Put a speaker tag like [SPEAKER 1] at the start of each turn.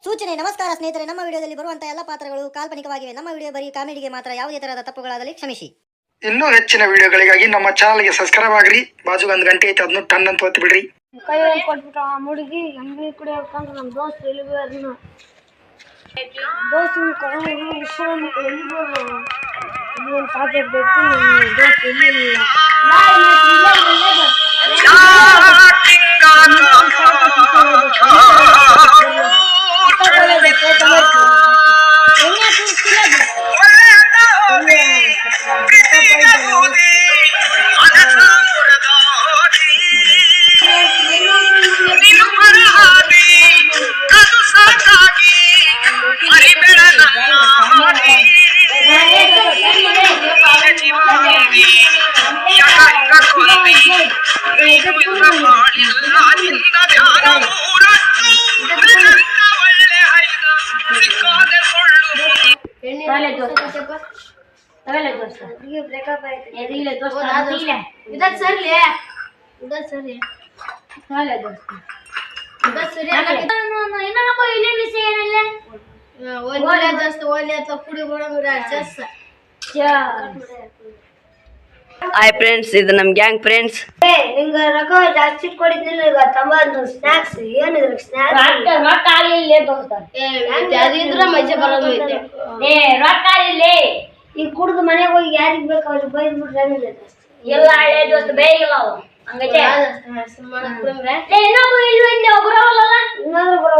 [SPEAKER 1] ಸೂಚನೆ ನಮಸ್ಕಾರ ಸ್ನೇಹಿತರೆ, ನಮ್ಮ ವಿಡಿಯೋದಲ್ಲಿ ಬರುವಂತಹ ಎಲ್ಲ ಪಾತ್ರಗಳು ಕಾಲ್ಪನಿಕವಾಗಿವೆ. ನಮ್ಮ ವಿಡಿಯೋ ಬರೀ ಕಾಮಿಡಿಗೆ ಮಾತ್ರ. ಯಾವುದೇ ತರಹದ ತಪ್ಪುಗಳಾದಲ್ಲಿ ಕ್ಷಮಿಸಿ.
[SPEAKER 2] ಇನ್ನೂ ಹೆಚ್ಚಿನ ವಿಡಿಯೋಗಳಿಗಾಗಿ ನಮ್ಮ ಚಾನಲ್ಗೆ ಸಬ್ಸ್ಕ್ರೈಬ್ ಆಗ್ರಿ. ಬಾಜು ಒಂದು ಗಂಟೆ ಐತೆ, ಅದನ್ನು ಟನ್ ಅಂತ ಒತ್ತಿ ಬಿಡ್ರಿ.
[SPEAKER 3] ಕೈ ಕೊಟ್ಬಿಟ್ಟು ಆ ಮುಡುಗಿ ಅಂಗಡಿ ಕುಡಿಯೋಕಂದ್ರೆ ನಮ್ಮ ದೋಸ್ತ ಎಲ್ಲಿಗೂ ಅದನ್ನ ದೋಸ್ತ ಸಾಧ್ಯ ಬೇಕು. ದೋಸ್ತ ಎಲ್ಲಿಲ್ಲ
[SPEAKER 4] ಹಾಯ್ ಫ್ರೆಂಡ್ಸ್, ಇದು ನಮ್ ಗ್ಯಾಂಗ್ ಫ್ರೆಂಡ್ಸ್.
[SPEAKER 3] ನಿಂಗೆ ರೊಕ್ಕ ಜಾಸ್ತಿ ಕೊಡಿದ್ನಿಲ್ಲ. ಈಗ ತಂಬಂದು ಸ್ನಾಕ್ಸ್ ಏನಿದ್ರು ಸ್ನಾಕ್ಸ್ ಈಗ ಕುಡ್ದು ಮನೆಗೆ ಹೋಗಿ ಯಾರಿಗ್ ಬೇಕು ಅವ್ರಿಗೆ ಬೈದ್ ಬಿಟ್ರೆ
[SPEAKER 4] ಎಲ್ಲ ಹಳೆ ದೋಸ್ತ ಬೇಯಿಲ್ಲ ಅವು ಹಂಗೈತೆ.
[SPEAKER 3] ಇನ್ನೊಂದು ಬರೇ